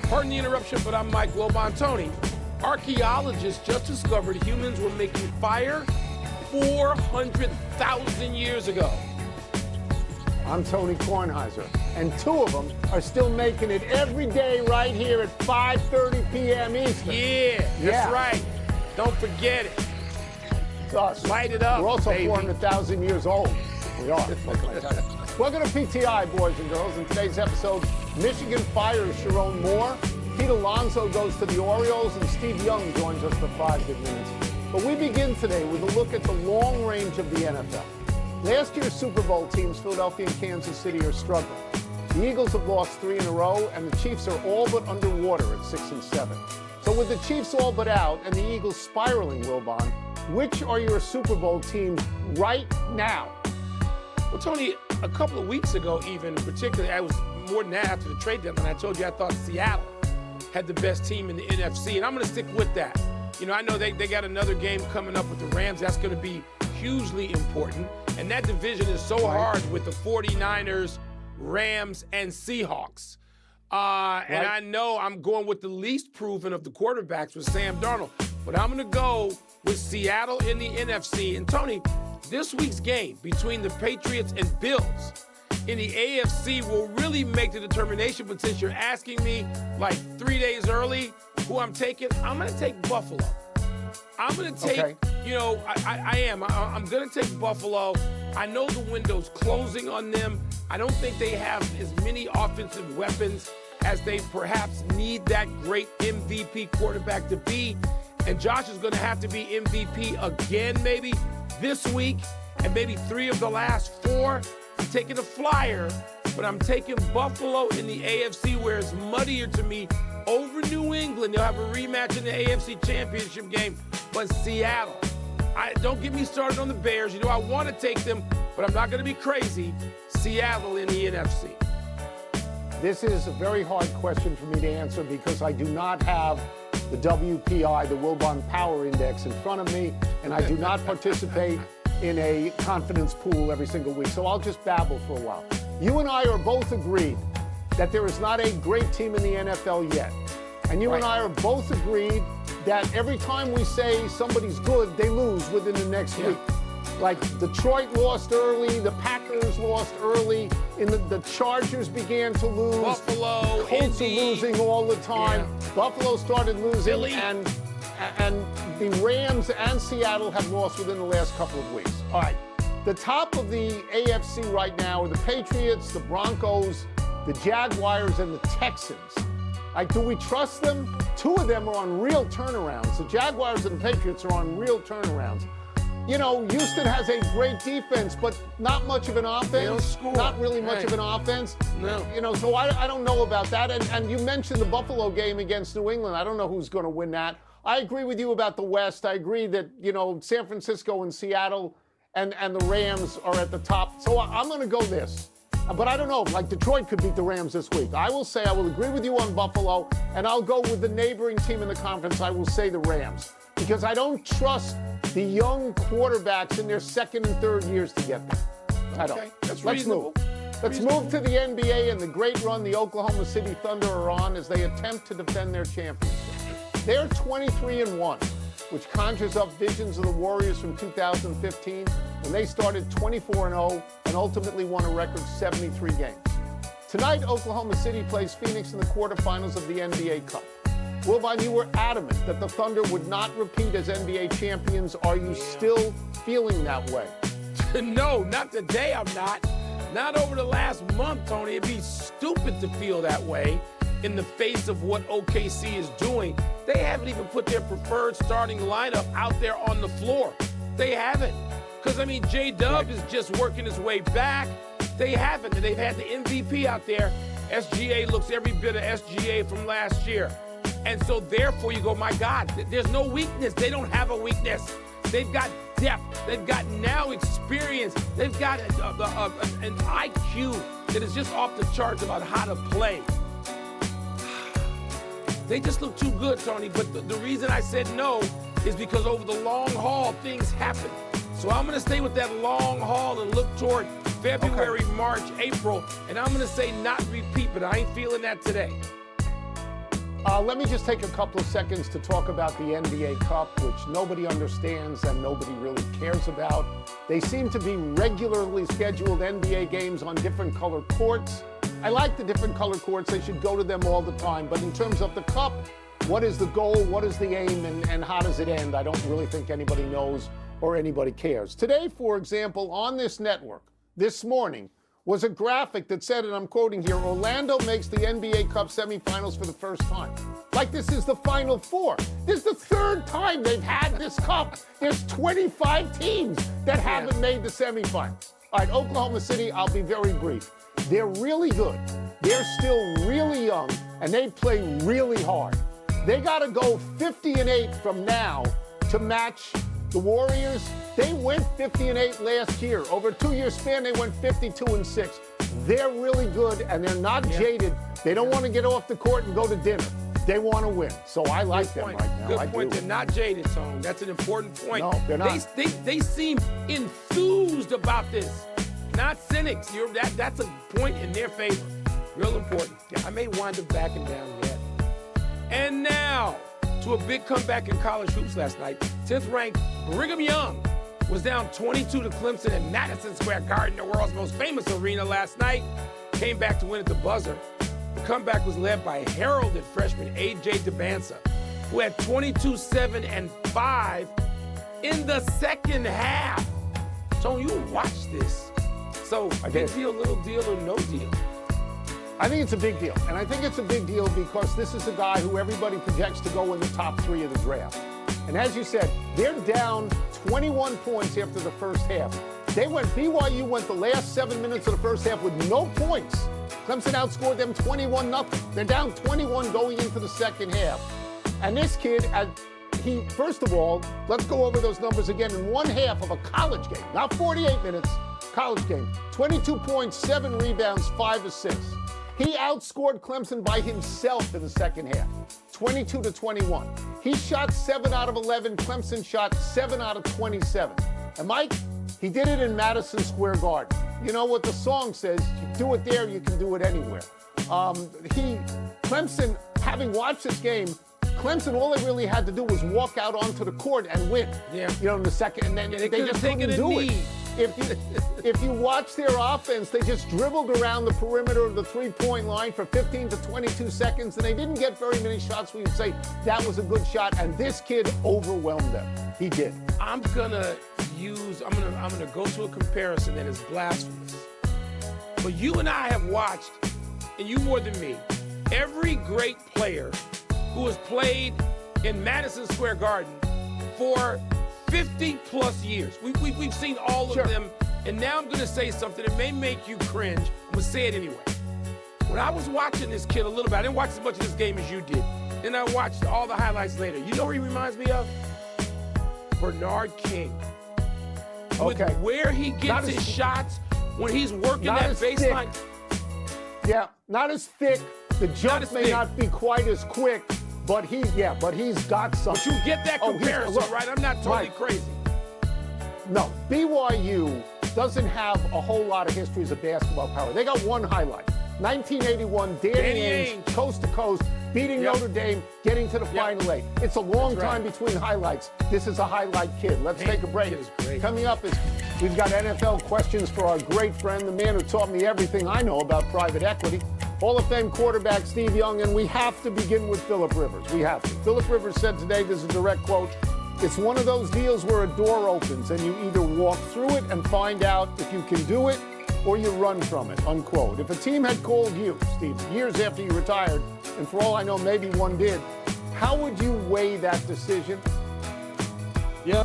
Pardon the interruption, but I'm Mike Wilbon. Tony, archaeologists just discovered humans were making fire 400,000 years ago. I'm Tony Kornheiser, and two of them are still making it every day right here at 5:30 p.m. Eastern. Yeah, that's right. Don't forget it. It's us. Light it up, We're also baby. 400,000 years old. We are. What can I tell you? Welcome to PTI, boys and girls. In today's episode, Michigan fires Sherrone Moore, Pete Alonso goes to the Orioles, and Steve Young joins us for 5 good minutes. But we begin today with a look at the long range of the NFL. Last year's Super Bowl teams, Philadelphia and Kansas City, are struggling. The Eagles have lost 3 in a row, and the Chiefs are all but underwater at 6 and 7. So with the Chiefs all but out and the Eagles spiraling, Wilbon, which are your Super Bowl teams right now? Well, Tony, a couple of weeks ago, even particularly, I was more than that after the trade deadline. I told you I thought Seattle had the best team in the NFC, and I'm going to stick with that. You know, I know they got another game coming up with the Rams. That's going to be hugely important. And that division is so hard with the 49ers, Rams, and Seahawks. And I know I'm going with the least proven of the quarterbacks with Sam Darnold. But I'm going to go with Seattle in the NFC. And, Tony, this week's game between the Patriots and Bills in the AFC will really make the determination. But since you're asking me like 3 days early who I'm taking, I'm going to take Buffalo. I'm going to take, you know, I am. I'm going to take Buffalo. I know the window's closing on them. I don't think they have as many offensive weapons as they perhaps need that great MVP quarterback to be. And Josh is going to have to be MVP again maybe this week and maybe 3 of the last 4. I'm taking a flyer, but I'm taking Buffalo in the AFC where it's muddier to me over New England. They'll have a rematch in the AFC Championship game, but Seattle. Don't get me started on the Bears. You know, I want to take them, but I'm not going to be crazy. Seattle in the NFC. This is a very hard question for me to answer because I do not have the WPI, the Wilbon Power Index, in front of me, and I do not participate in a confidence pool every single week. So I'll just babble for a while. You and I are both agreed that there is not a great team in the NFL yet. And you and I are both agreed that every time we say somebody's good, they lose within the next week. Like Detroit lost early, the Packers lost early, and the Chargers began to lose. Buffalo, Colts are losing all the time. Buffalo started losing, Philly. and the Rams and Seattle have lost within the last couple of weeks. All right, the top of the AFC right now are the Patriots, the Broncos, the Jaguars, and the Texans. Like, do we trust them? 2 of them are on real turnarounds. The Jaguars and the Patriots are on real turnarounds. You know, Houston has a great defense, but not much of an offense. They don't score. Not really much of an offense. No. You know, so I don't know about that. And you mentioned the Buffalo game against New England. I don't know who's going to win that. I agree with you about the West. I agree that, you know, San Francisco and Seattle and the Rams are at the top. So I'm going to go this. But I don't know, like Detroit could beat the Rams this week. I will say I will agree with you on Buffalo, and I'll go with the neighboring team in the conference. I will say the Rams, because I don't trust the young quarterbacks in their 2nd and 3rd years to get there. I don't. That's Let's reasonable. move. Let's move to the NBA and the great run the Oklahoma City Thunder are on as they attempt to defend their championship. They're 23-1, which conjures up visions of the Warriors from 2015 when they started 24-0 and ultimately won a record 73 games. Tonight, Oklahoma City plays Phoenix in the quarterfinals of the NBA Cup. Wilbon, you were adamant that the Thunder would not repeat as NBA champions. Are you still feeling that way? No, not today I'm not. Not over the last month, Tony. It'd be stupid to feel that way in the face of what OKC is doing. They haven't even put their preferred starting lineup out there on the floor. They haven't. Because, I mean, J-Dub is just working his way back. They haven't. They've had the MVP out there. SGA looks every bit of SGA from last year. And so, therefore, you go, my God, there's no weakness. They don't have a weakness. They've got depth. They've got now experience. They've got an IQ that is just off the charts about how to play. They just look too good, Tony. But the reason I said no is because over the long haul, things happen. So I'm going to stay with that long haul and look toward February, March, April. And I'm going to say not repeat, but I ain't feeling that today. Let me just take a couple of seconds to talk about the NBA Cup, which nobody understands and nobody really cares about. They seem to be regularly scheduled NBA games on different color courts. I like the different color courts. They should go to them all the time. But in terms of the Cup, what is the goal, what is the aim, and how does it end? I don't really think anybody knows or anybody cares. Today, for example, on this network, this morning, was a graphic that said, and I'm quoting here, Orlando makes the NBA Cup semifinals for the first time. Like this is the Final Four. This is the third time they've had this cup. There's 25 teams that haven't made the semifinals. All right, Oklahoma City, I'll be very brief. They're really good. They're still really young, and they play really hard. They got to go 50-8 from now to match the Warriors. They went 50-8 last year. Over a 2-year span, they went 52-6. They're really good, and they're not jaded. They don't want to get off the court and go to dinner. They want to win. So I like them right now. Good point. They're not jaded, Tone. That's an important point. No, they're not. They seem enthused about this, not cynics. That's a point in their favor. Real important. I may wind up backing down yet. And now, to a big comeback in college hoops last night. 10th ranked Brigham Young was down 22 to Clemson at Madison Square Garden, the world's most famous arena last night. Came back to win at the buzzer. The comeback was led by heralded freshman A.J. Debansa, who had 22, 7, and 5 in the second half. So you watch this. So big deal, little deal, or no deal? I think it's a big deal. And I think it's a big deal because this is a guy who everybody projects to go in the top 3 of the draft. And as you said, they're down 21 points after the first half. BYU went the last 7 minutes of the first half with no points. Clemson outscored them 21-0. They're down 21 going into the second half. And this kid, first of all, let's go over those numbers again. In one half of a college game, not 48 minutes, college game, 22 points, 7 rebounds, 5 assists. He outscored Clemson by himself in the second half, 22-21. He shot 7 out of 11. Clemson shot 7 out of 27. And Mike, he did it in Madison Square Garden. You know what the song says, you do it there, you can do it anywhere. Clemson, having watched this game, Clemson, all they really had to do was walk out onto the court and win. Yeah. You know, in the second, and then they just couldn't do it. If you watch their offense, they just dribbled around the perimeter of the three-point line for 15 to 22 seconds, and they didn't get very many shots where you'd say that was a good shot, and this kid overwhelmed them. He did. I'm gonna go to a comparison that is blasphemous. But you and I have watched, and you more than me, every great player who has played in Madison Square Garden for 50-plus years. We've seen all of them, and now I'm going to say something that may make you cringe. I'm going to say it anyway. When I was watching this kid a little bit, I didn't watch as much of this game as you did. Then I watched all the highlights later. You know who he reminds me of? Bernard King. With where he gets his shots, when he's working that baseline. Yeah, not as thick. The jump may not be quite as quick. But he's got something. But you get that comparison, right? I'm not totally crazy. No, BYU doesn't have a whole lot of history as a basketball power. They got one highlight. 1981, Danny Ainge, coast to coast, beating Notre Dame, getting to the Final Eight. It's a long time between highlights. This is a highlight kid. Let's take a break. Coming up is we've got NFL questions for our great friend, the man who taught me everything I know about private equity. Hall of Fame quarterback Steve Young, and we have to begin with Philip Rivers. We have to. Philip Rivers said today, this is a direct quote, it's one of those deals where a door opens and you either walk through it and find out if you can do it or you run from it, unquote. If a team had called you, Steve, years after you retired, and for all I know, maybe one did, how would you weigh that decision? Yeah.